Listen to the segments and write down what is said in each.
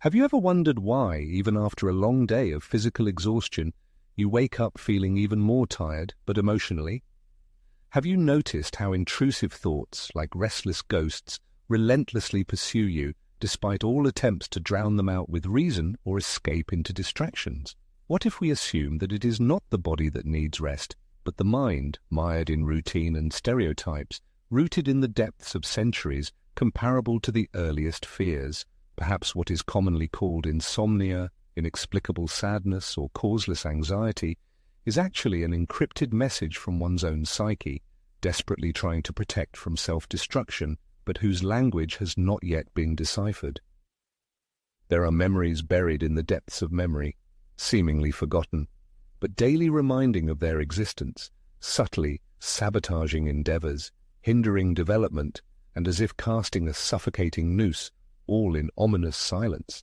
Have you ever wondered why, even after a long day of physical exhaustion, you wake up feeling even more tired, but emotionally? Have you noticed how intrusive thoughts, like restless ghosts, relentlessly pursue you, despite all attempts to drown them out with reason or escape into distractions? What if we assume that it is not the body that needs rest, but the mind, mired in routine and stereotypes, rooted in the depths of centuries, comparable to the earliest fears, perhaps what is commonly called insomnia, inexplicable sadness, or causeless anxiety, is actually an encrypted message from one's own psyche, desperately trying to protect from self-destruction, but whose language has not yet been deciphered. There are memories buried in the depths of memory, seemingly forgotten, but daily reminding of their existence, subtly sabotaging endeavors, hindering development, and as if casting a suffocating noose, all in ominous silence.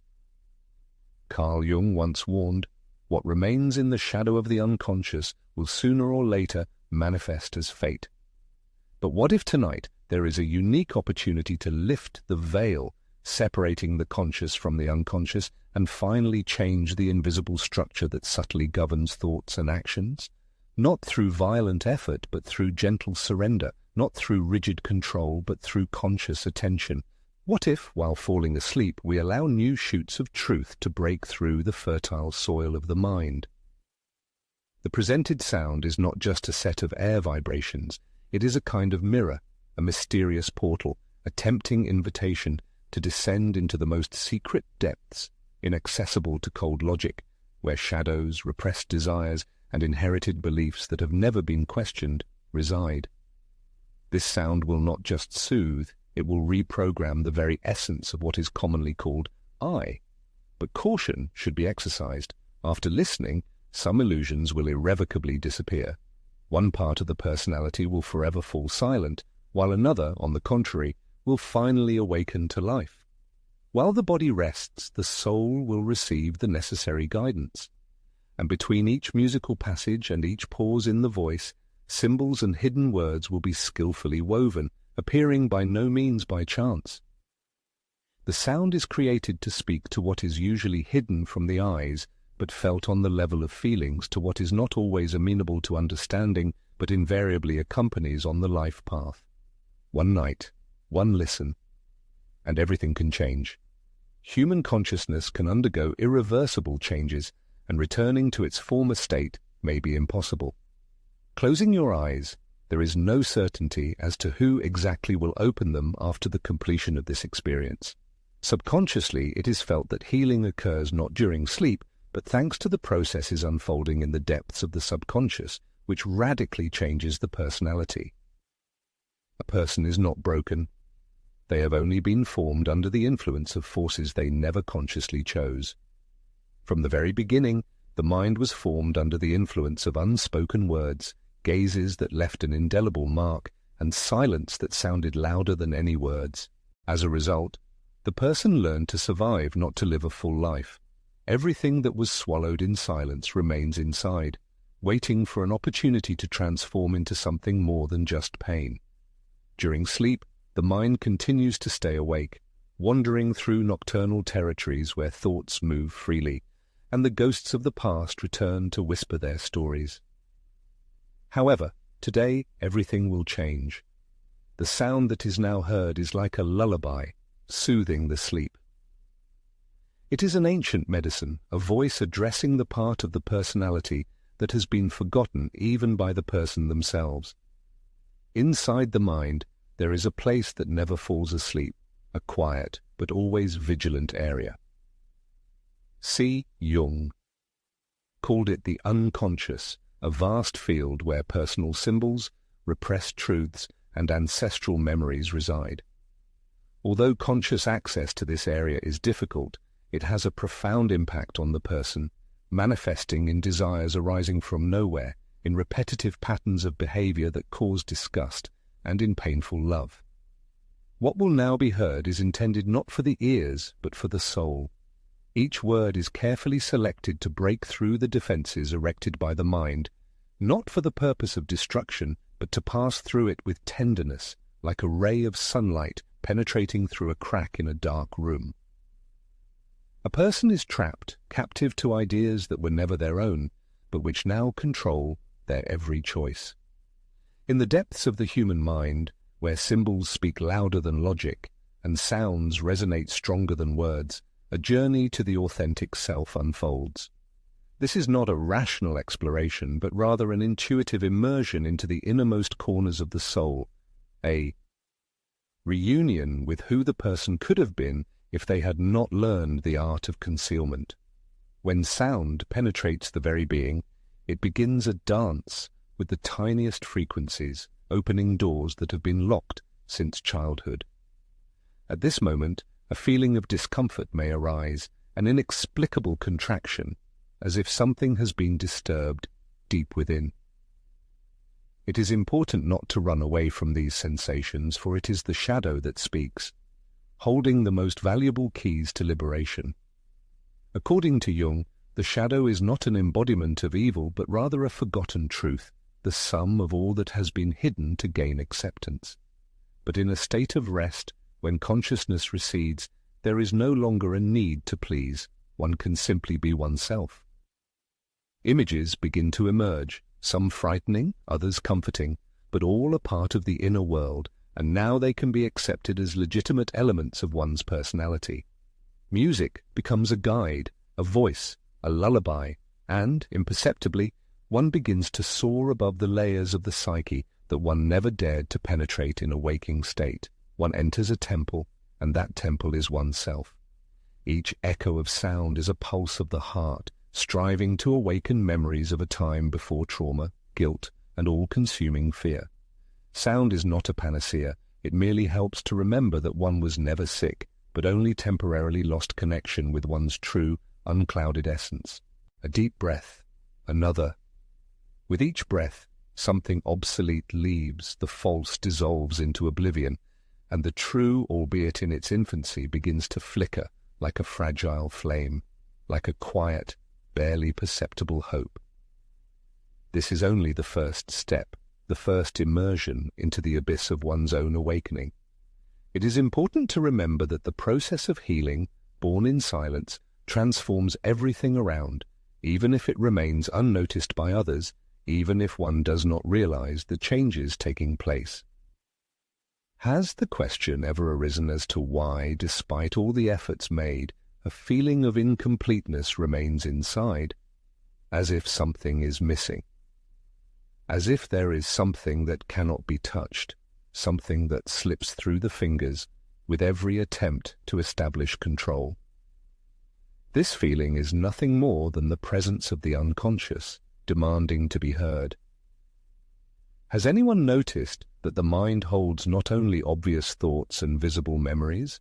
Carl Jung once warned, "What remains in the shadow of the unconscious will sooner or later manifest as fate." But what if tonight there is a unique opportunity to lift the veil, separating the conscious from the unconscious, and finally change the invisible structure that subtly governs thoughts and actions? Not through violent effort, but through gentle surrender, not through rigid control, but through conscious attention. What if, while falling asleep, we allow new shoots of truth to break through the fertile soil of the mind? The presented sound is not just a set of air vibrations, it is a kind of mirror, a mysterious portal, a tempting invitation to descend into the most secret depths, inaccessible to cold logic, where shadows, repressed desires, and inherited beliefs that have never been questioned reside. This sound will not just soothe, it will reprogram the very essence of what is commonly called I. But caution should be exercised. After listening, some illusions will irrevocably disappear. One part of the personality will forever fall silent, while another, on the contrary, will finally awaken to life. While the body rests, the soul will receive the necessary guidance. And between each musical passage and each pause in the voice, symbols and hidden words will be skillfully woven, appearing by no means by chance. The sound is created to speak to what is usually hidden from the eyes, but felt on the level of feelings, to what is not always amenable to understanding, but invariably accompanies on the life path. One night, one listen, and everything can change. Human consciousness can undergo irreversible changes, and returning to its former state may be impossible. Closing your eyes, there is no certainty as to who exactly will open them after the completion of this experience. Subconsciously, it is felt that healing occurs not during sleep, but thanks to the processes unfolding in the depths of the subconscious, which radically changes the personality. A person is not broken. They have only been formed under the influence of forces they never consciously chose. From the very beginning, the mind was formed under the influence of unspoken words, gazes that left an indelible mark, and silence that sounded louder than any words. As a result, the person learned to survive, not to live a full life. Everything that was swallowed in silence remains inside, waiting for an opportunity to transform into something more than just pain. During sleep, the mind continues to stay awake, wandering through nocturnal territories where thoughts move freely, and the ghosts of the past return to whisper their stories. However, today everything will change. The sound that is now heard is like a lullaby, soothing the sleep. It is an ancient medicine, a voice addressing the part of the personality that has been forgotten even by the person themselves. Inside the mind, there is a place that never falls asleep, a quiet but always vigilant area. C. Jung called it the unconscious, a vast field where personal symbols, repressed truths, and ancestral memories reside. Although conscious access to this area is difficult, it has a profound impact on the person, manifesting in desires arising from nowhere, in repetitive patterns of behavior that cause disgust, and in painful love. What will now be heard is intended not for the ears, but for the soul. Each word is carefully selected to break through the defenses erected by the mind, not for the purpose of destruction, but to pass through it with tenderness, like a ray of sunlight penetrating through a crack in a dark room. A person is trapped, captive to ideas that were never their own, but which now control their every choice. In the depths of the human mind, where symbols speak louder than logic and sounds resonate stronger than words, a journey to the authentic self unfolds. This is not a rational exploration, but rather an intuitive immersion into the innermost corners of the soul, a reunion with who the person could have been if they had not learned the art of concealment. When sound penetrates the very being, it begins a dance with the tiniest frequencies, opening doors that have been locked since childhood. At this moment, a feeling of discomfort may arise, an inexplicable contraction, as if something has been disturbed deep within. It is important not to run away from these sensations, for it is the shadow that speaks, holding the most valuable keys to liberation. According to Jung, the shadow is not an embodiment of evil, but rather a forgotten truth, the sum of all that has been hidden to gain acceptance. But in a state of rest, when consciousness recedes, there is no longer a need to please. One can simply be oneself. Images begin to emerge, some frightening, others comforting, but all are part of the inner world, and now they can be accepted as legitimate elements of one's personality. Music becomes a guide, a voice, a lullaby, and, imperceptibly, one begins to soar above the layers of the psyche that one never dared to penetrate in a waking state. One enters a temple, and that temple is oneself. Each echo of sound is a pulse of the heart, striving to awaken memories of a time before trauma, guilt, and all-consuming fear. Sound is not a panacea. It merely helps to remember that one was never sick, but only temporarily lost connection with one's true, unclouded essence. A deep breath, another. With each breath, something obsolete leaves, the false dissolves into oblivion, and the true, albeit in its infancy, begins to flicker like a fragile flame, like a quiet, barely perceptible hope. This is only the first step, the first immersion into the abyss of one's own awakening. It is important to remember that the process of healing, born in silence, transforms everything around, even if it remains unnoticed by others, even if one does not realize the changes taking place. Has the question ever arisen as to why, despite all the efforts made, a feeling of incompleteness remains inside, as if something is missing? As if there is something that cannot be touched, something that slips through the fingers with every attempt to establish control. This feeling is nothing more than the presence of the unconscious, demanding to be heard. Has anyone noticed that the mind holds not only obvious thoughts and visible memories?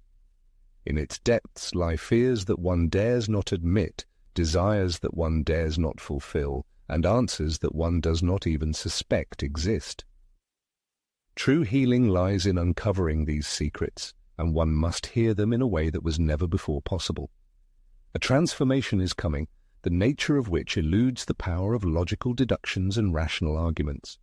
In its depths lie fears that one dares not admit, desires that one dares not fulfill, and answers that one does not even suspect exist. True healing lies in uncovering these secrets, and one must hear them in a way that was never before possible. A transformation is coming, the nature of which eludes the power of logical deductions and rational arguments.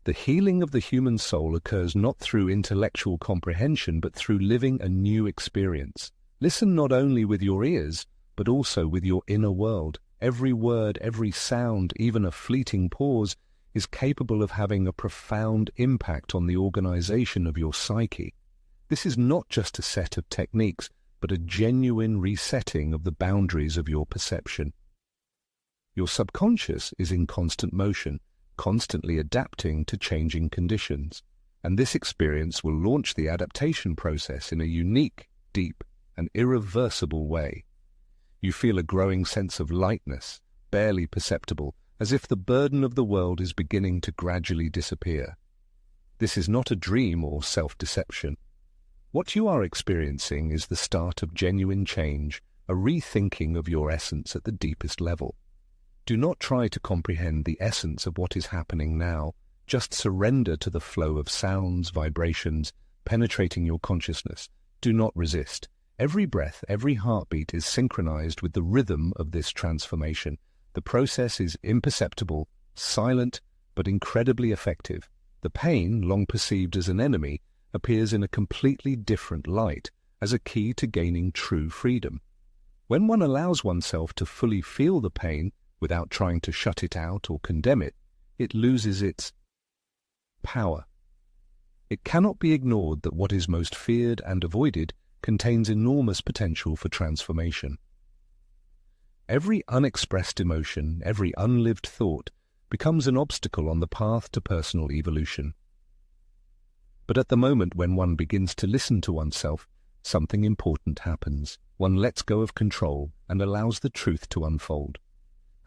The healing of the human soul occurs not through intellectual comprehension, but through living a new experience. Listen not only with your ears, but also with your inner world. Every word, every sound, even a fleeting pause, is capable of having a profound impact on the organization of your psyche. This is not just a set of techniques, but a genuine resetting of the boundaries of your perception. Your subconscious is in constant motion, constantly adapting to changing conditions, and this experience will launch the adaptation process in a unique, deep, and irreversible way. You feel a growing sense of lightness, barely perceptible, as if the burden of the world is beginning to gradually disappear. This is not a dream or self-deception. What you are experiencing is the start of genuine change, a rethinking of your essence at the deepest level. Do not try to comprehend the essence of what is happening now. Just surrender to the flow of sounds, vibrations, penetrating your consciousness. Do not resist. Every breath, every heartbeat is synchronized with the rhythm of this transformation. The process is imperceptible, silent, but incredibly effective. The pain, long perceived as an enemy, appears in a completely different light, as a key to gaining true freedom. When one allows oneself to fully feel the pain without trying to shut it out or condemn it, it loses its power. It cannot be ignored that what is most feared and avoided contains enormous potential for transformation. Every unexpressed emotion, every unlived thought, becomes an obstacle on the path to personal evolution. But at the moment when one begins to listen to oneself, something important happens. One lets go of control and allows the truth to unfold.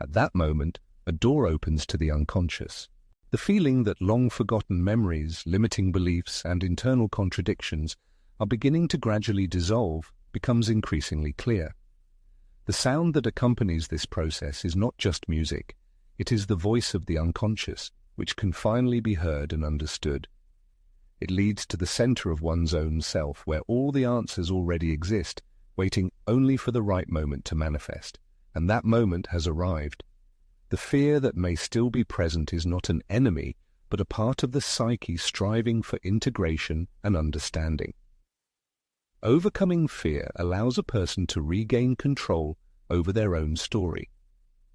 At that moment, a door opens to the unconscious. The feeling that long-forgotten memories, limiting beliefs, and internal contradictions are beginning to gradually dissolve becomes increasingly clear. The sound that accompanies this process is not just music. It is the voice of the unconscious, which can finally be heard and understood. It leads to the center of one's own self, where all the answers already exist, waiting only for the right moment to manifest. And that moment has arrived. The fear that may still be present is not an enemy, but a part of the psyche striving for integration and understanding. Overcoming fear allows a person to regain control over their own story.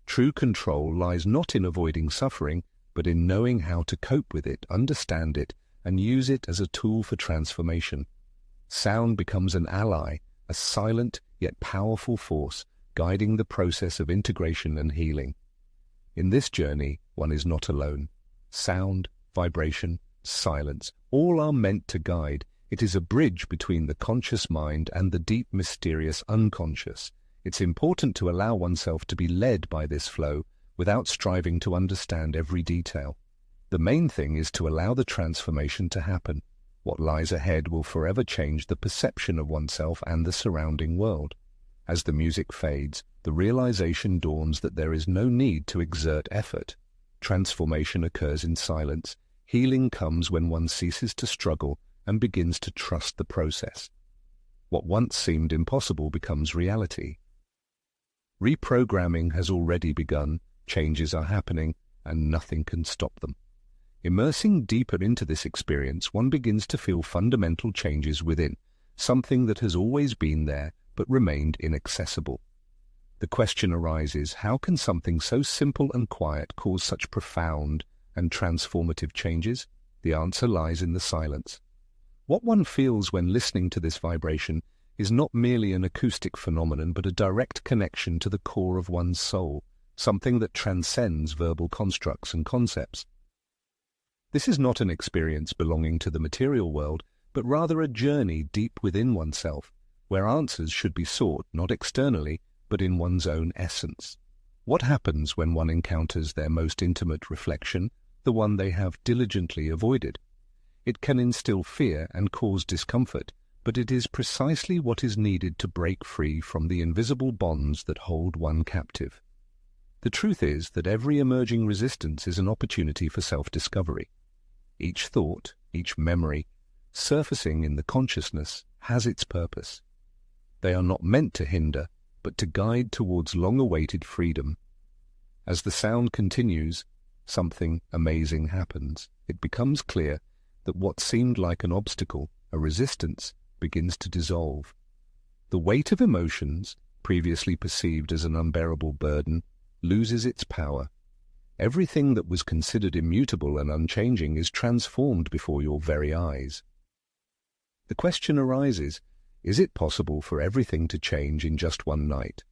True control lies not in avoiding suffering, but in knowing how to cope with it, understand it, and use it as a tool for transformation. Sound becomes an ally, a silent yet powerful force, guiding the process of integration and healing. In this journey, one is not alone. Sound, vibration, silence, all are meant to guide. It is a bridge between the conscious mind and the deep, mysterious unconscious. It's important to allow oneself to be led by this flow without striving to understand every detail. The main thing is to allow the transformation to happen. What lies ahead will forever change the perception of oneself and the surrounding world. As the music fades, the realization dawns that there is no need to exert effort. Transformation occurs in silence. Healing comes when one ceases to struggle and begins to trust the process. What once seemed impossible becomes reality. Reprogramming has already begun, changes are happening, and nothing can stop them. Immersing deeper into this experience, one begins to feel fundamental changes within, something that has always been there but remained inaccessible. The question arises, how can something so simple and quiet cause such profound and transformative changes? The answer lies in the silence. What one feels when listening to this vibration is not merely an acoustic phenomenon, but a direct connection to the core of one's soul, something that transcends verbal constructs and concepts. This is not an experience belonging to the material world, but rather a journey deep within oneself, where answers should be sought not externally, but in one's own essence. What happens when one encounters their most intimate reflection, the one they have diligently avoided? It can instill fear and cause discomfort, but it is precisely what is needed to break free from the invisible bonds that hold one captive. The truth is that every emerging resistance is an opportunity for self-discovery. Each thought, each memory, surfacing in the consciousness, has its purpose. They are not meant to hinder, but to guide towards long-awaited freedom. As the sound continues, something amazing happens. It becomes clear that what seemed like an obstacle, a resistance, begins to dissolve. The weight of emotions, previously perceived as an unbearable burden, loses its power. Everything that was considered immutable and unchanging is transformed before your very eyes. The question arises, is it possible for everything to change in just one night?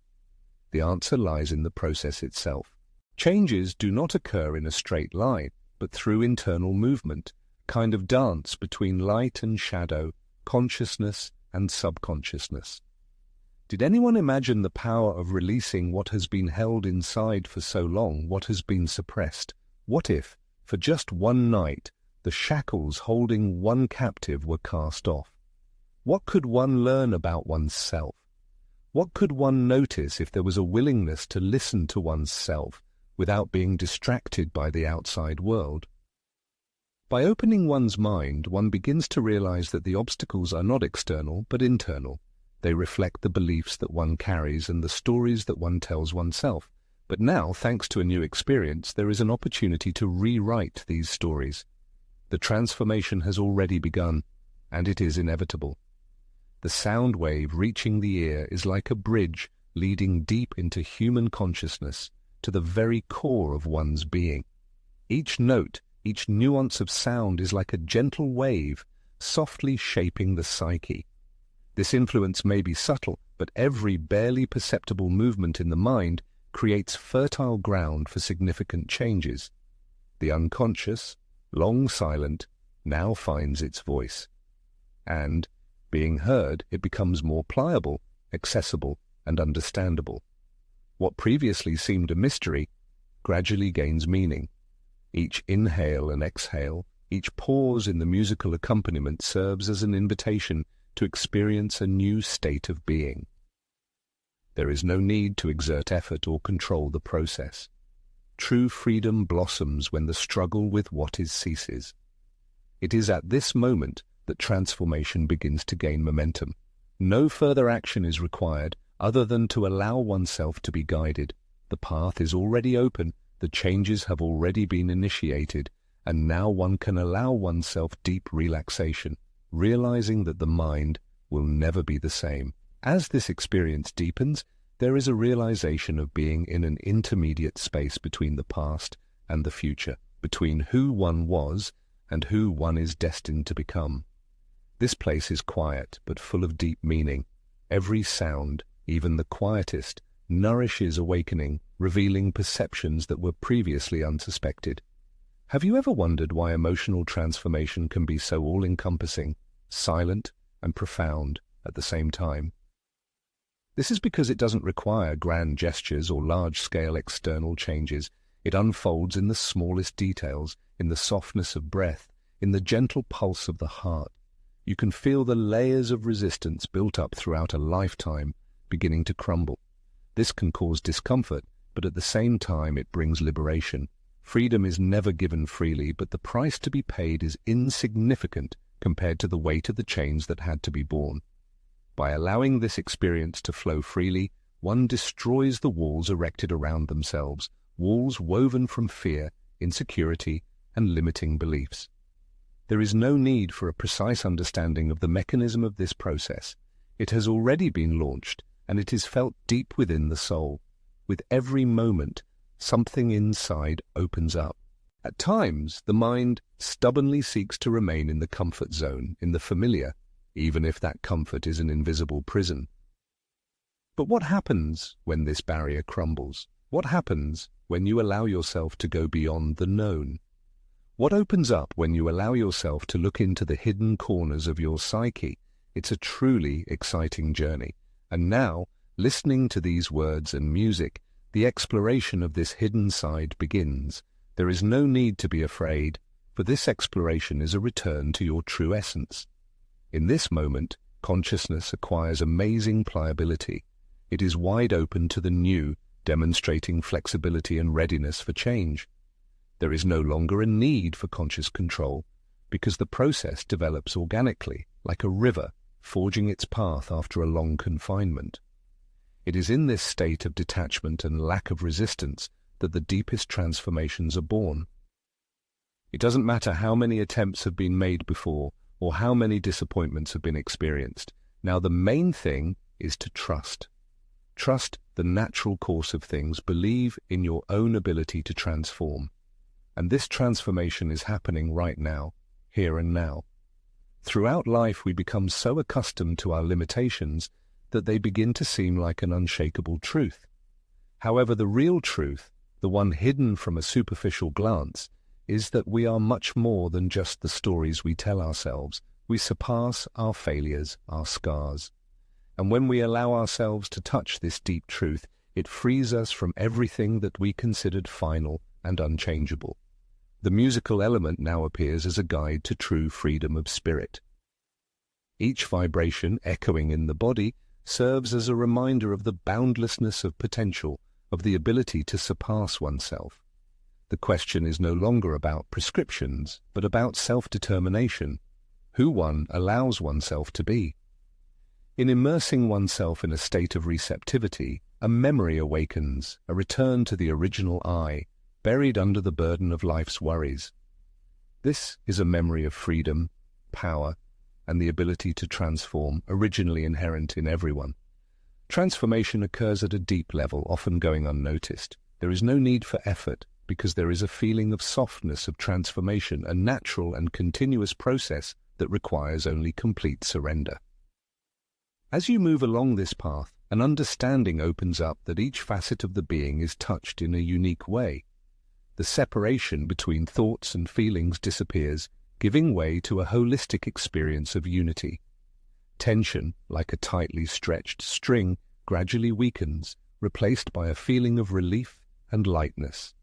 The answer lies in the process itself. Changes do not occur in a straight line, but through internal movement, kind of dance between light and shadow, consciousness and subconsciousness. Did anyone imagine the power of releasing what has been held inside for so long, what has been suppressed? What if, for just one night, the shackles holding one captive were cast off? What could one learn about oneself? What could one notice if there was a willingness to listen to oneself without being distracted by the outside world? By opening one's mind, one begins to realize that the obstacles are not external, but internal. They reflect the beliefs that one carries and the stories that one tells oneself. But now, thanks to a new experience, there is an opportunity to rewrite these stories. The transformation has already begun, and it is inevitable. The sound wave reaching the ear is like a bridge leading deep into human consciousness, to the very core of one's being. Each note, each nuance of sound is like a gentle wave, softly shaping the psyche. This influence may be subtle, but every barely perceptible movement in the mind creates fertile ground for significant changes. The unconscious, long silent, now finds its voice. And, being heard, it becomes more pliable, accessible, and understandable. What previously seemed a mystery gradually gains meaning. Each inhale and exhale, each pause in the musical accompaniment serves as an invitation to experience a new state of being. There is no need to exert effort or control the process. True freedom blossoms when the struggle with what is ceases. It is at this moment that transformation begins to gain momentum. No further action is required other than to allow oneself to be guided. The path is already open, the changes have already been initiated, and now one can allow oneself deep relaxation, realizing that the mind will never be the same. As this experience deepens, there is a realization of being in an intermediate space between the past and the future, between who one was and who one is destined to become. This place is quiet but full of deep meaning. Every sound, even the quietest, nourishes awakening, revealing perceptions that were previously unsuspected. Have you ever wondered why emotional transformation can be so all-encompassing, silent, and profound at the same time? This is because it doesn't require grand gestures or large-scale external changes. It unfolds in the smallest details, in the softness of breath, in the gentle pulse of the heart. You can feel the layers of resistance built up throughout a lifetime beginning to crumble. This can cause discomfort, but at the same time it brings liberation. Freedom is never given freely, but the price to be paid is insignificant compared to the weight of the chains that had to be borne. By allowing this experience to flow freely, one destroys the walls erected around themselves, walls woven from fear, insecurity, and limiting beliefs. There is no need for a precise understanding of the mechanism of this process. It has already been launched, and it is felt deep within the soul. With every moment, something inside opens up. At times, the mind stubbornly seeks to remain in the comfort zone, in the familiar, even if that comfort is an invisible prison. But what happens when this barrier crumbles? What happens when you allow yourself to go beyond the known? What opens up when you allow yourself to look into the hidden corners of your psyche? It's a truly exciting journey. And now, listening to these words and music, the exploration of this hidden side begins. There is no need to be afraid, for this exploration is a return to your true essence. In this moment, consciousness acquires amazing pliability. It is wide open to the new, demonstrating flexibility and readiness for change. There is no longer a need for conscious control, because the process develops organically, like a river, forging its path after a long confinement. It is in this state of detachment and lack of resistance that the deepest transformations are born. It doesn't matter how many attempts have been made before, or how many disappointments have been experienced. Now the main thing is to trust. Trust the natural course of things. Believe in your own ability to transform. And this transformation is happening right now, here and now. Throughout life we become so accustomed to our limitations that they begin to seem like an unshakable truth. However, the real truth, the one hidden from a superficial glance, is that we are much more than just the stories we tell ourselves. We surpass our failures, our scars. And when we allow ourselves to touch this deep truth, it frees us from everything that we considered final and unchangeable. The musical element now appears as a guide to true freedom of spirit. Each vibration echoing in the body serves as a reminder of the boundlessness of potential, of the ability to surpass oneself. The question is no longer about prescriptions, but about self-determination, who one allows oneself to be. In immersing oneself in a state of receptivity, a memory awakens, a return to the original I, buried under the burden of life's worries. This is a memory of freedom, power, and the ability to transform, originally inherent in everyone. Transformation occurs at a deep level, often going unnoticed. There is no need for effort, because there is a feeling of softness of transformation, a natural and continuous process that requires only complete surrender. As you move along this path, an understanding opens up that each facet of the being is touched in a unique way. The separation between thoughts and feelings disappears, giving way to a holistic experience of unity. Tension, like a tightly stretched string, gradually weakens, replaced by a feeling of relief and lightness.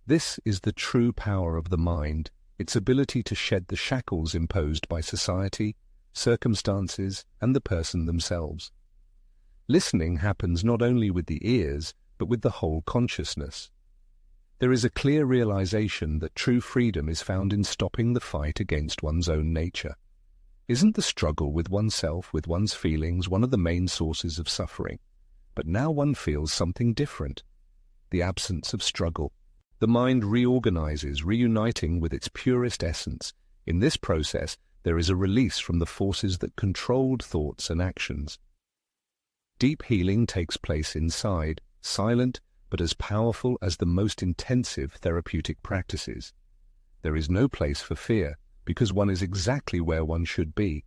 This is the true power of the mind, its ability to shed the shackles imposed by society, circumstances, and the person themselves. Listening happens not only with the ears, but with the whole consciousness. There is a clear realization that true freedom is found in stopping the fight against one's own nature. Isn't the struggle with oneself, with one's feelings, one of the main sources of suffering? But now one feels something different. The absence of struggle. The mind reorganizes, reuniting with its purest essence. In this process, there is a release from the forces that controlled thoughts and actions. Deep healing takes place inside, silent but as powerful as the most intensive therapeutic practices. There is no place for fear, because one is exactly where one should be.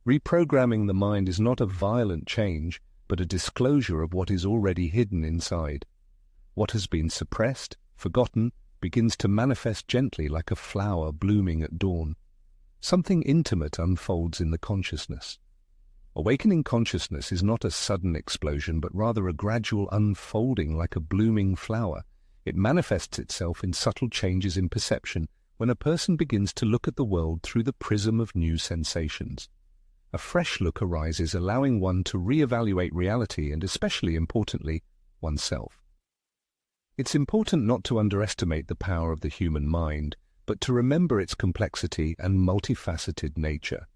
Reprogramming the mind is not a violent change, but a disclosure of what is already hidden inside. What has been suppressed, forgotten, begins to manifest gently like a flower blooming at dawn. Something intimate unfolds in the consciousness. Awakening consciousness is not a sudden explosion, but rather a gradual unfolding like a blooming flower. It manifests itself in subtle changes in perception when a person begins to look at the world through the prism of new sensations. A fresh look arises, allowing one to reevaluate reality and, especially importantly, oneself. It's important not to underestimate the power of the human mind, but to remember its complexity and multifaceted nature.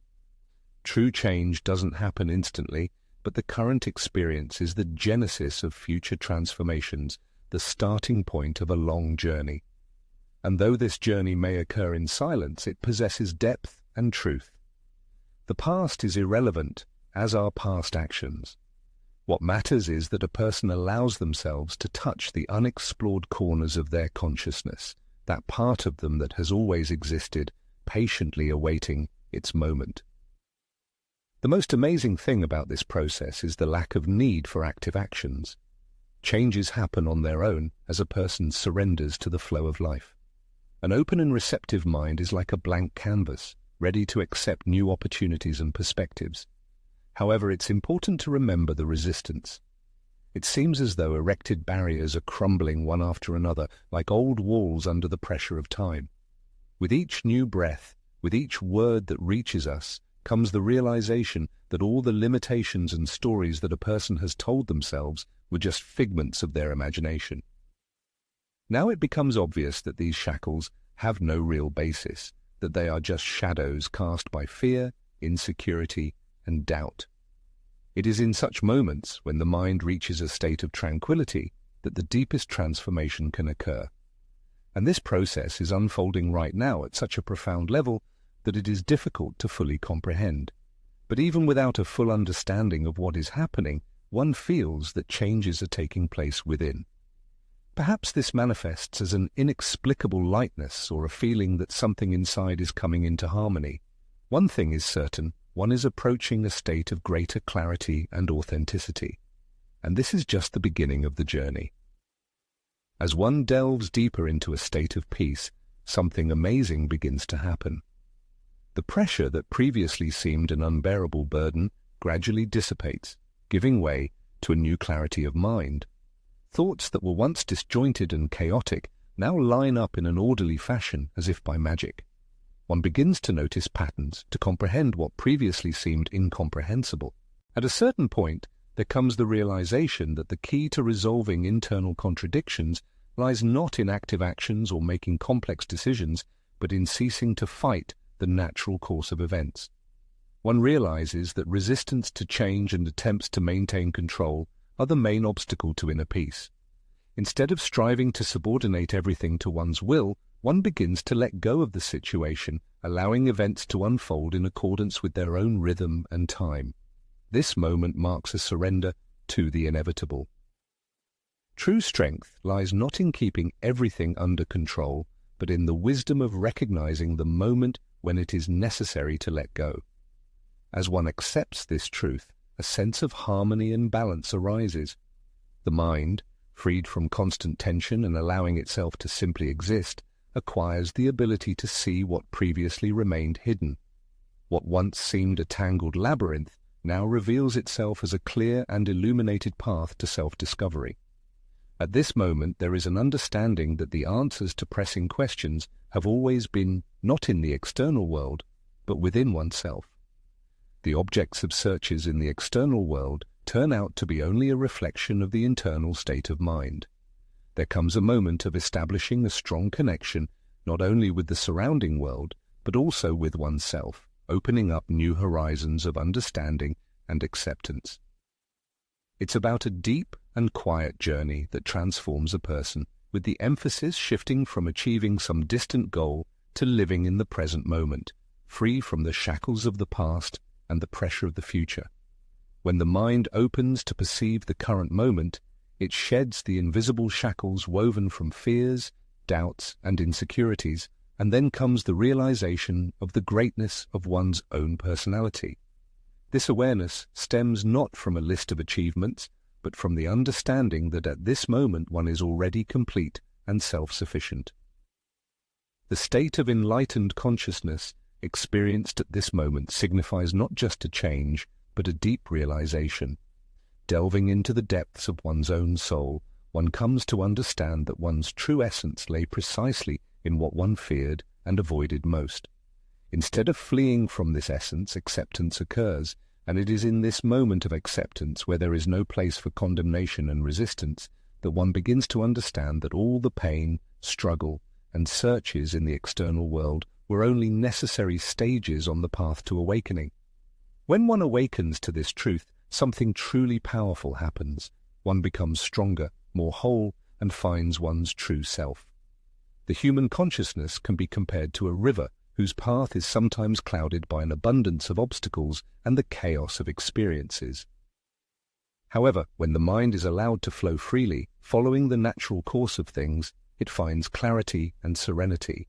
True change doesn't happen instantly, but the current experience is the genesis of future transformations, the starting point of a long journey. And though this journey may occur in silence, it possesses depth and truth. The past is irrelevant, as are past actions. What matters is that a person allows themselves to touch the unexplored corners of their consciousness, that part of them that has always existed, patiently awaiting its moment. The most amazing thing about this process is the lack of need for active actions. Changes happen on their own as a person surrenders to the flow of life. An open and receptive mind is like a blank canvas, ready to accept new opportunities and perspectives. However, it's important to remember the resistance. It seems as though erected barriers are crumbling one after another, like old walls under the pressure of time. With each new breath, with each word that reaches us, comes the realization that all the limitations and stories that a person has told themselves were just figments of their imagination. Now it becomes obvious that these shackles have no real basis, that they are just shadows cast by fear, insecurity, and doubt. It is in such moments, when the mind reaches a state of tranquility, that the deepest transformation can occur. And this process is unfolding right now at such a profound level that it is difficult to fully comprehend. But even without a full understanding of what is happening, one feels that changes are taking place within. Perhaps this manifests as an inexplicable lightness or a feeling that something inside is coming into harmony. One thing is certain, one is approaching a state of greater clarity and authenticity. And this is just the beginning of the journey. As one delves deeper into a state of peace, something amazing begins to happen. The pressure that previously seemed an unbearable burden gradually dissipates, giving way to a new clarity of mind. Thoughts that were once disjointed and chaotic now line up in an orderly fashion as if by magic. One begins to notice patterns, to comprehend what previously seemed incomprehensible. At a certain point, there comes the realization that the key to resolving internal contradictions lies not in active actions or making complex decisions, but in ceasing to fight the natural course of events. One realizes that resistance to change and attempts to maintain control are the main obstacle to inner peace. Instead of striving to subordinate everything to one's will, one begins to let go of the situation, allowing events to unfold in accordance with their own rhythm and time. This moment marks a surrender to the inevitable. True strength lies not in keeping everything under control, but in the wisdom of recognizing the moment when it is necessary to let go. As one accepts this truth, a sense of harmony and balance arises. The mind, freed from constant tension and allowing itself to simply exist, acquires the ability to see what previously remained hidden. What once seemed a tangled labyrinth now reveals itself as a clear and illuminated path to self-discovery. At this moment there is an understanding that the answers to pressing questions have always been not in the external world, but within oneself. The objects of searches in the external world turn out to be only a reflection of the internal state of mind. There comes a moment of establishing a strong connection not only with the surrounding world, but also with oneself, opening up new horizons of understanding and acceptance. It's about a deep and quiet journey that transforms a person, with the emphasis shifting from achieving some distant goal to living in the present moment, free from the shackles of the past and the pressure of the future. When the mind opens to perceive the current moment, it sheds the invisible shackles woven from fears, doubts, and insecurities, and then comes the realization of the greatness of one's own personality. This awareness stems not from a list of achievements, but from the understanding that at this moment one is already complete and self-sufficient. The state of enlightened consciousness experienced at this moment signifies not just a change, but a deep realization. Delving into the depths of one's own soul, one comes to understand that one's true essence lay precisely in what one feared and avoided most. Instead of fleeing from this essence, acceptance occurs, and it is in this moment of acceptance, where there is no place for condemnation and resistance, that one begins to understand that all the pain, struggle, and searches in the external world were only necessary stages on the path to awakening. When one awakens to this truth, something truly powerful happens. One becomes stronger, more whole, and finds one's true self. The human consciousness can be compared to a river whose path is sometimes clouded by an abundance of obstacles and the chaos of experiences. However, when the mind is allowed to flow freely, following the natural course of things, it finds clarity and serenity.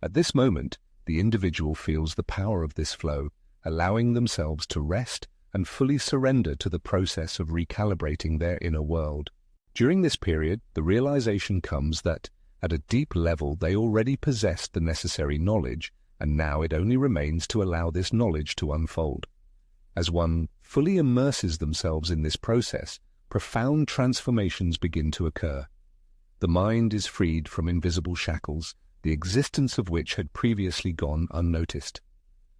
At this moment, the individual feels the power of this flow, allowing themselves to rest and fully surrender to the process of recalibrating their inner world. During this period, the realization comes that, at a deep level, they already possessed the necessary knowledge, and now it only remains to allow this knowledge to unfold. As one fully immerses themselves in this process, profound transformations begin to occur. The mind is freed from invisible shackles, the existence of which had previously gone unnoticed.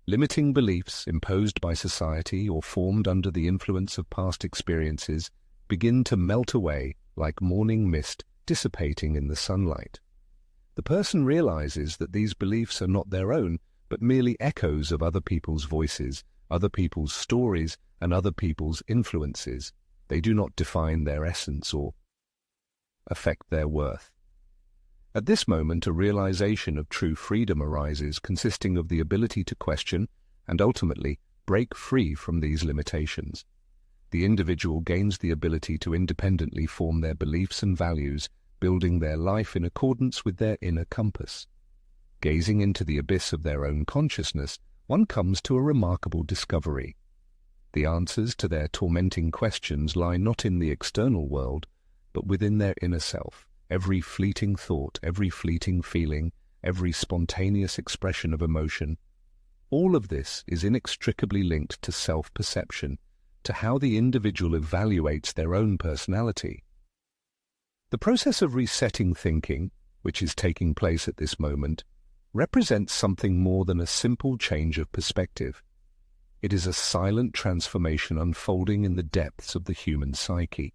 Limiting beliefs imposed by society or formed under the influence of past experiences begin to melt away like morning mist dissipating in the sunlight. The person realizes that these beliefs are not their own, but merely echoes of other people's voices, other people's stories, and other people's influences. They do not define their essence or affect their worth. At this moment, a realization of true freedom arises, consisting of the ability to question and ultimately break free from these limitations. The individual gains the ability to independently form their beliefs and values, building their life in accordance with their inner compass. Gazing into the abyss of their own consciousness, one comes to a remarkable discovery. The answers to their tormenting questions lie not in the external world, but within their inner self. Every fleeting thought, every fleeting feeling, every spontaneous expression of emotion, all of this is inextricably linked to self-perception, to how the individual evaluates their own personality. The process of resetting thinking, which is taking place at this moment, represents something more than a simple change of perspective. It is a silent transformation unfolding in the depths of the human psyche.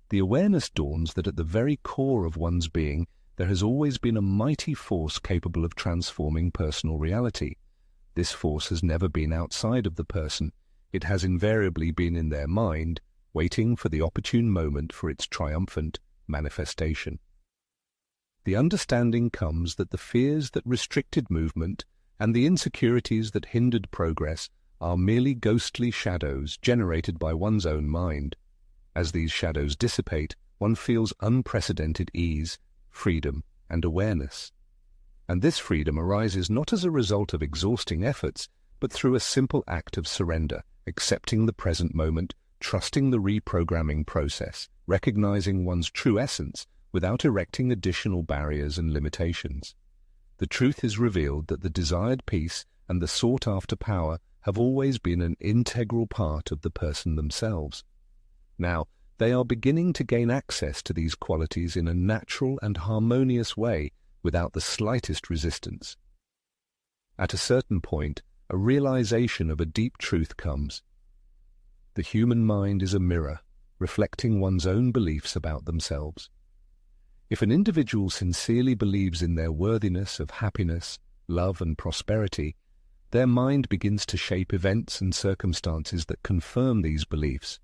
The awareness dawns that at the very core of one's being there has always been a mighty force capable of transforming personal reality. This force has never been outside of the person. It has invariably been in their mind, waiting for the opportune moment for its triumphant manifestation. The understanding comes that the fears that restricted movement and the insecurities that hindered progress are merely ghostly shadows generated by one's own mind. As these shadows dissipate, one feels unprecedented ease, freedom, and awareness. And this freedom arises not as a result of exhausting efforts, but through a simple act of surrender, accepting the present moment, trusting the reprogramming process, recognizing one's true essence without erecting additional barriers and limitations. The truth is revealed that the desired peace and the sought-after power have always been an integral part of the person themselves. Now, they are beginning to gain access to these qualities in a natural and harmonious way without the slightest resistance. At a certain point, a realization of a deep truth comes. The human mind is a mirror, reflecting one's own beliefs about themselves. If an individual sincerely believes in their worthiness of happiness, love, and prosperity, their mind begins to shape events and circumstances that confirm these beliefs.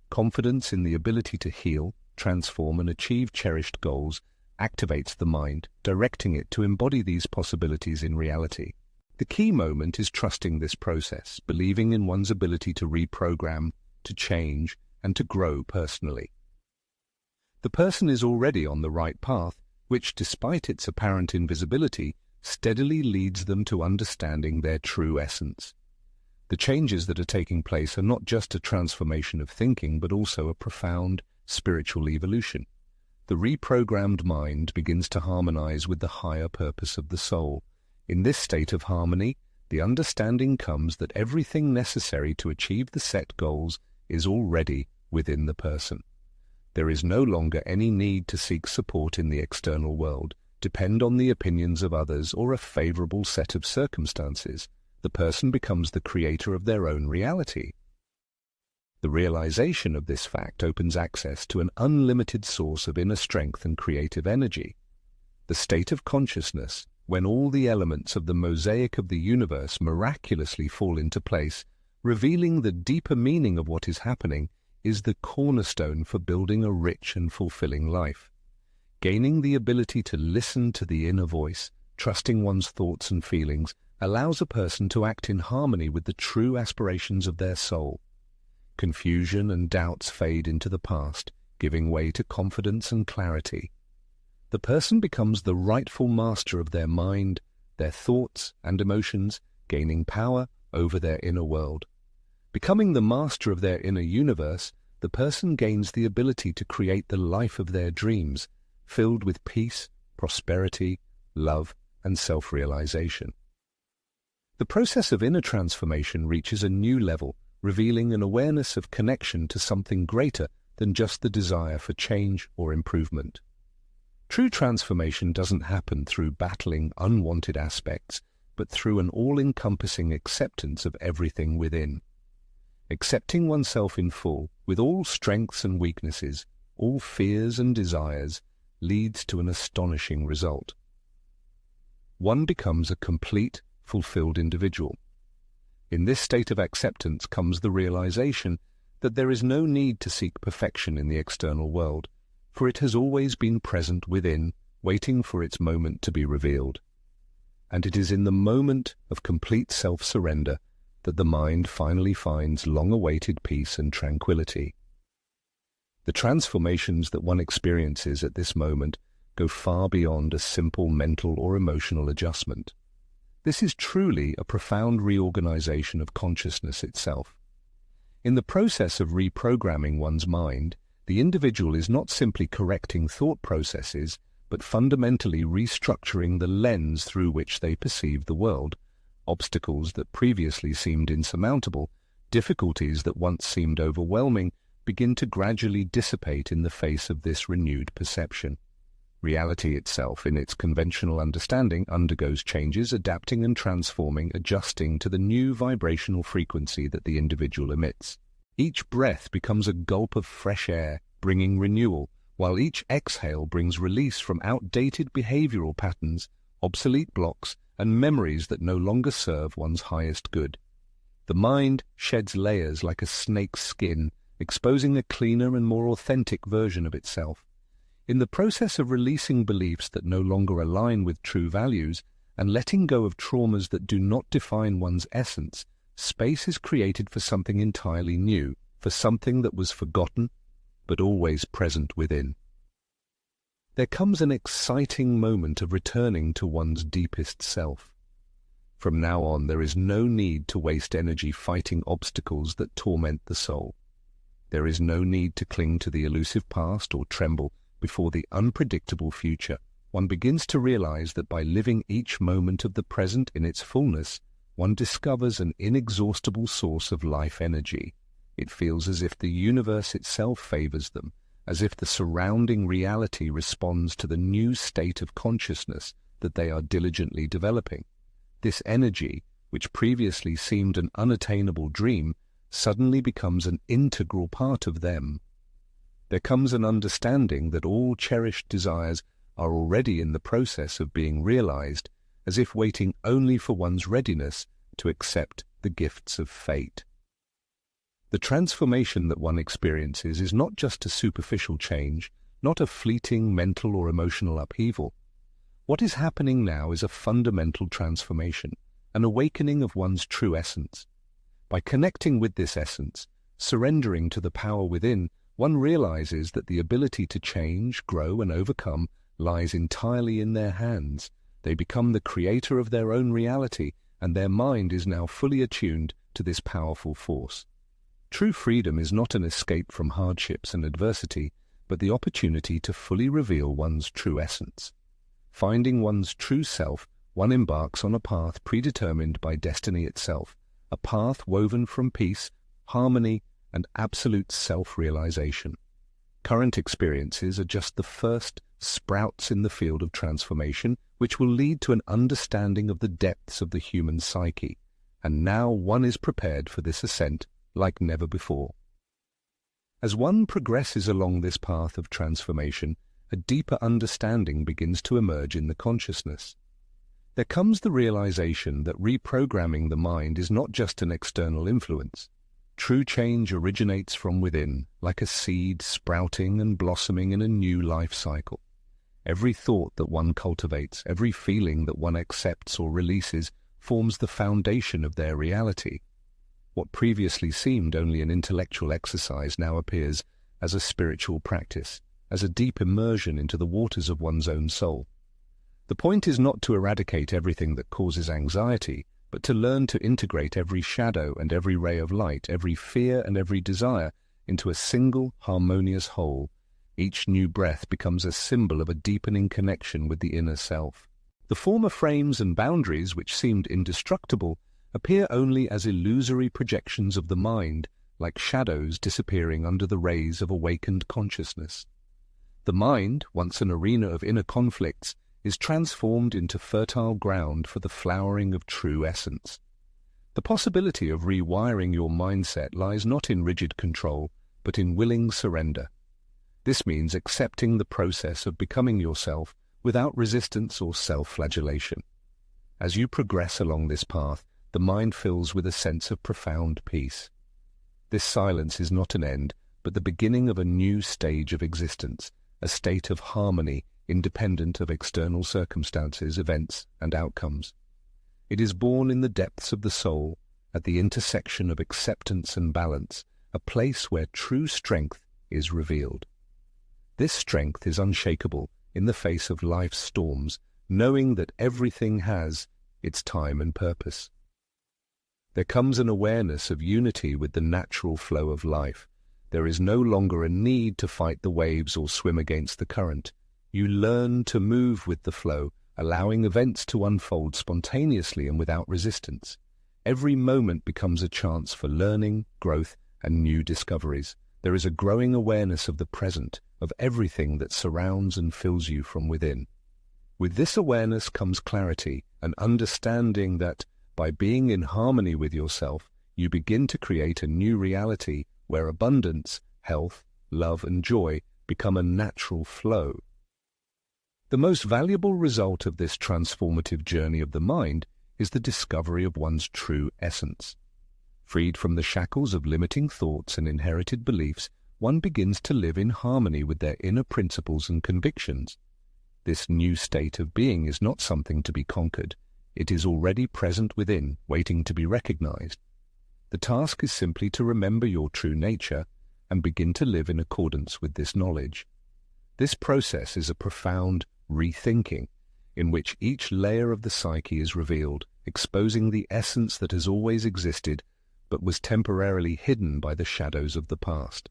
Confidence in the ability to heal, transform, and achieve cherished goals activates the mind, directing it to embody these possibilities in reality. The key moment is trusting this process, believing in one's ability to reprogram, to change, and to grow personally. The person is already on the right path, which, despite its apparent invisibility, steadily leads them to understanding their true essence. The changes that are taking place are not just a transformation of thinking, but also a profound spiritual evolution. The reprogrammed mind begins to harmonize with the higher purpose of the soul. In this state of harmony, the understanding comes that everything necessary to achieve the set goals is already within the person. There is no longer any need to seek support in the external world, depend on the opinions of others, or a favorable set of circumstances. The person becomes the creator of their own reality. The realization of this fact opens access to an unlimited source of inner strength and creative energy. The state of consciousness, when all the elements of the mosaic of the universe miraculously fall into place, revealing the deeper meaning of what is happening, is the cornerstone for building a rich and fulfilling life. Gaining the ability to listen to the inner voice, trusting one's thoughts and feelings, allows a person to act in harmony with the true aspirations of their soul. Confusion and doubts fade into the past, giving way to confidence and clarity. The person becomes the rightful master of their mind, their thoughts and emotions, gaining power over their inner world. Becoming the master of their inner universe, the person gains the ability to create the life of their dreams, filled with peace, prosperity, love, and self-realization. The process of inner transformation reaches a new level, revealing an awareness of connection to something greater than just the desire for change or improvement. True transformation doesn't happen through battling unwanted aspects, but through an all-encompassing acceptance of everything within. Accepting oneself in full, with all strengths and weaknesses, all fears and desires, leads to an astonishing result. One becomes a complete, fulfilled individual. In this state of acceptance comes the realization that there is no need to seek perfection in the external world, for it has always been present within, waiting for its moment to be revealed. And it is in the moment of complete self-surrender that the mind finally finds long-awaited peace and tranquility. The transformations that one experiences at this moment go far beyond a simple mental or emotional adjustment. This is truly a profound reorganization of consciousness itself. In the process of reprogramming one's mind, the individual is not simply correcting thought processes, but fundamentally restructuring the lens through which they perceive the world. Obstacles that previously seemed insurmountable, difficulties that once seemed overwhelming, begin to gradually dissipate in the face of this renewed perception. Reality itself, in its conventional understanding, undergoes changes, adapting and transforming, adjusting to the new vibrational frequency that the individual emits. Each breath becomes a gulp of fresh air, bringing renewal, while each exhale brings release from outdated behavioral patterns, obsolete blocks, and memories that no longer serve one's highest good. The mind sheds layers like a snake's skin, exposing a cleaner and more authentic version of itself. In the process of releasing beliefs that no longer align with true values and letting go of traumas that do not define one's essence, space is created for something entirely new, for something that was forgotten, but always present within. There comes an exciting moment of returning to one's deepest self. From now on, there is no need to waste energy fighting obstacles that torment the soul. There is no need to cling to the elusive past or tremble before the unpredictable future. One begins to realize that by living each moment of the present in its fullness, one discovers an inexhaustible source of life energy. It feels as if the universe itself favors them, as if the surrounding reality responds to the new state of consciousness that they are diligently developing. This energy, which previously seemed an unattainable dream, suddenly becomes an integral part of them. There comes an understanding that all cherished desires are already in the process of being realized, as if waiting only for one's readiness to accept the gifts of fate. The transformation that one experiences is not just a superficial change, not a fleeting mental or emotional upheaval. What is happening now is a fundamental transformation, an awakening of one's true essence. By connecting with this essence, surrendering to the power within, one realizes that the ability to change, grow, and overcome lies entirely in their hands. They become the creator of their own reality, and their mind is now fully attuned to this powerful force. True freedom is not an escape from hardships and adversity, but the opportunity to fully reveal one's true essence. Finding one's true self, one embarks on a path predetermined by destiny itself, a path woven from peace, harmony, and absolute self-realization. Current experiences are just the first sprouts in the field of transformation, which will lead to an understanding of the depths of the human psyche, and now one is prepared for this ascent like never before. As one progresses along this path of transformation, a deeper understanding begins to emerge in the consciousness. There comes the realization that reprogramming the mind is not just an external influence. True change originates from within, like a seed sprouting and blossoming in a new life cycle. Every thought that one cultivates, every feeling that one accepts or releases, forms the foundation of their reality. What previously seemed only an intellectual exercise now appears as a spiritual practice, as a deep immersion into the waters of one's own soul. The point is not to eradicate everything that causes anxiety, but to learn to integrate every shadow and every ray of light, every fear and every desire into a single harmonious whole. Each new breath becomes a symbol of a deepening connection with the inner self. The former frames and boundaries, which seemed indestructible, appear only as illusory projections of the mind, like shadows disappearing under the rays of awakened consciousness. The mind, once an arena of inner conflicts, is transformed into fertile ground for the flowering of true essence. The possibility of rewiring your mindset lies not in rigid control, but in willing surrender. This means accepting the process of becoming yourself without resistance or self-flagellation. As you progress along this path, the mind fills with a sense of profound peace. This silence is not an end, but the beginning of a new stage of existence, a state of harmony independent of external circumstances, events, and outcomes. It is born in the depths of the soul, at the intersection of acceptance and balance, a place where true strength is revealed. This strength is unshakable in the face of life's storms, knowing that everything has its time and purpose. There comes an awareness of unity with the natural flow of life. There is no longer a need to fight the waves or swim against the current. You learn to move with the flow, allowing events to unfold spontaneously and without resistance. Every moment becomes a chance for learning, growth, and new discoveries. There is a growing awareness of the present, of everything that surrounds and fills you from within. With this awareness comes clarity, an understanding that, by being in harmony with yourself, you begin to create a new reality where abundance, health, love, and joy become a natural flow. The most valuable result of this transformative journey of the mind is the discovery of one's true essence. Freed from the shackles of limiting thoughts and inherited beliefs, one begins to live in harmony with their inner principles and convictions. This new state of being is not something to be conquered. It is already present within, waiting to be recognized. The task is simply to remember your true nature, and begin to live in accordance with this knowledge. This process is a profound rethinking, in which each layer of the psyche is revealed, exposing the essence that has always existed but was temporarily hidden by the shadows of the past.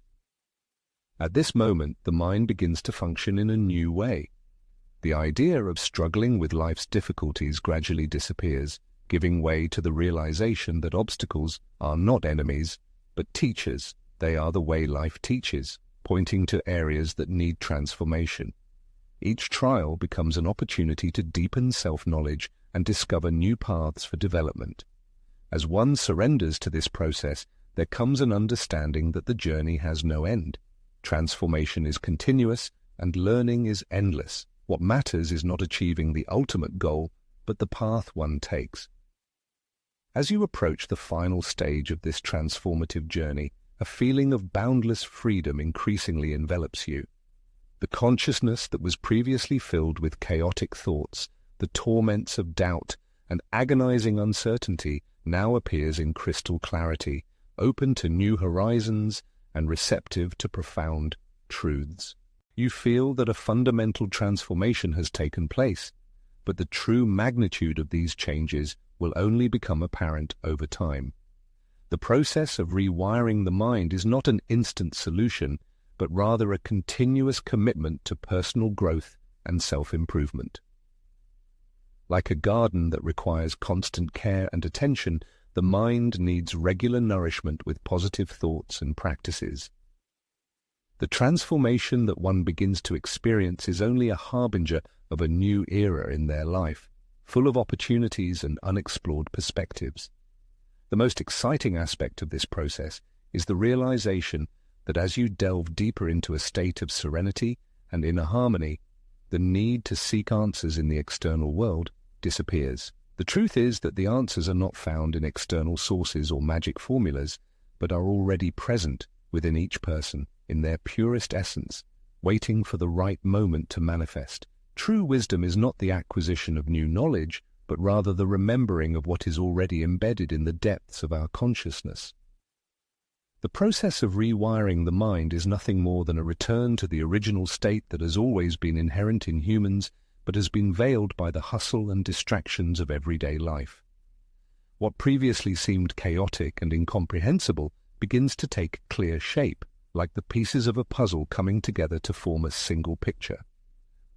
At this moment, the mind begins to function in a new way. The idea of struggling with life's difficulties gradually disappears, giving way to the realization that obstacles are not enemies, but teachers. They are the way life teaches, pointing to areas that need transformation. Each trial becomes an opportunity to deepen self-knowledge and discover new paths for development. As one surrenders to this process, there comes an understanding that the journey has no end. Transformation is continuous, and learning is endless. What matters is not achieving the ultimate goal, but the path one takes. As you approach the final stage of this transformative journey, a feeling of boundless freedom increasingly envelops you. The consciousness that was previously filled with chaotic thoughts, the torments of doubt, and agonizing uncertainty now appears in crystal clarity, open to new horizons and receptive to profound truths. You feel that a fundamental transformation has taken place, but the true magnitude of these changes will only become apparent over time. The process of rewiring the mind is not an instant solution, but rather a continuous commitment to personal growth and self-improvement. Like a garden that requires constant care and attention, the mind needs regular nourishment with positive thoughts and practices. The transformation that one begins to experience is only a harbinger of a new era in their life, full of opportunities and unexplored perspectives. The most exciting aspect of this process is the realization that as you delve deeper into a state of serenity and inner harmony, the need to seek answers in the external world disappears. The truth is that the answers are not found in external sources or magic formulas, but are already present within each person in their purest essence, waiting for the right moment to manifest. True wisdom is not the acquisition of new knowledge, but rather the remembering of what is already embedded in the depths of our consciousness. The process of rewiring the mind is nothing more than a return to the original state that has always been inherent in humans, but has been veiled by the hustle and distractions of everyday life. What previously seemed chaotic and incomprehensible begins to take clear shape, like the pieces of a puzzle coming together to form a single picture.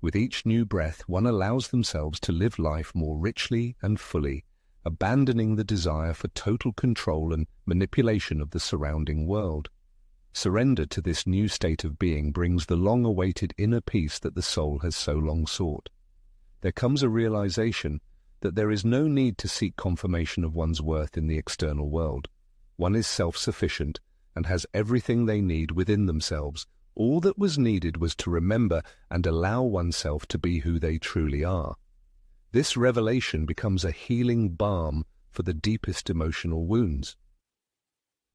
With each new breath, one allows themselves to live life more richly and fully, abandoning the desire for total control and manipulation of the surrounding world. Surrender to this new state of being brings the long-awaited inner peace that the soul has so long sought. There comes a realization that there is no need to seek confirmation of one's worth in the external world. One is self-sufficient and has everything they need within themselves. All that was needed was to remember and allow oneself to be who they truly are. This revelation becomes a healing balm for the deepest emotional wounds.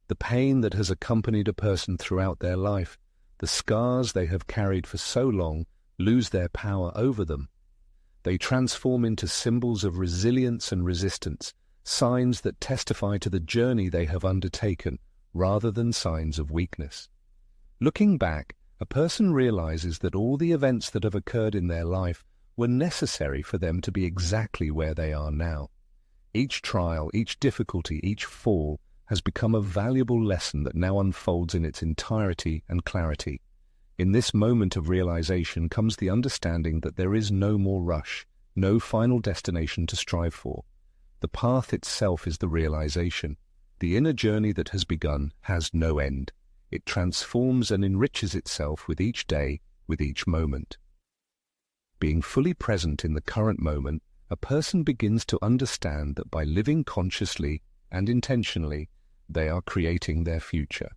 The pain that has accompanied a person throughout their life, the scars they have carried for so long, lose their power over them. They transform into symbols of resilience and resistance, signs that testify to the journey they have undertaken, rather than signs of weakness. Looking back, a person realizes that all the events that have occurred in their life were necessary for them to be exactly where they are now. Each trial, each difficulty, each fall has become a valuable lesson that now unfolds in its entirety and clarity. In this moment of realization comes the understanding that there is no more rush, no final destination to strive for. The path itself is the realization. The inner journey that has begun has no end. It transforms and enriches itself with each day, with each moment. Being fully present in the current moment, a person begins to understand that by living consciously and intentionally, they are creating their future.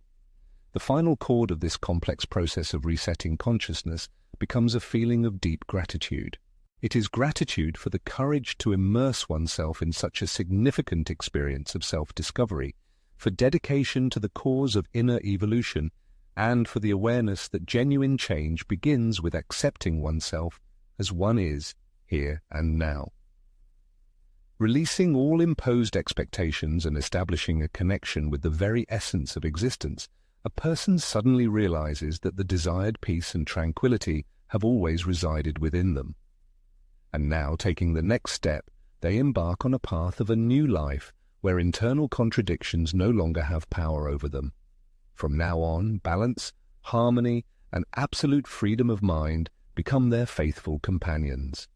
The final chord of this complex process of resetting consciousness becomes a feeling of deep gratitude. It is gratitude for the courage to immerse oneself in such a significant experience of self-discovery, for dedication to the cause of inner evolution, and for the awareness that genuine change begins with accepting oneself as one is, here and now. Releasing all imposed expectations and establishing a connection with the very essence of existence, a a person suddenly realizes that the desired peace and tranquility have always resided within them. And now, taking the next step, they embark on a path of a new life where internal contradictions no longer have power over them. From now on, balance, harmony, and absolute freedom of mind become their faithful companions.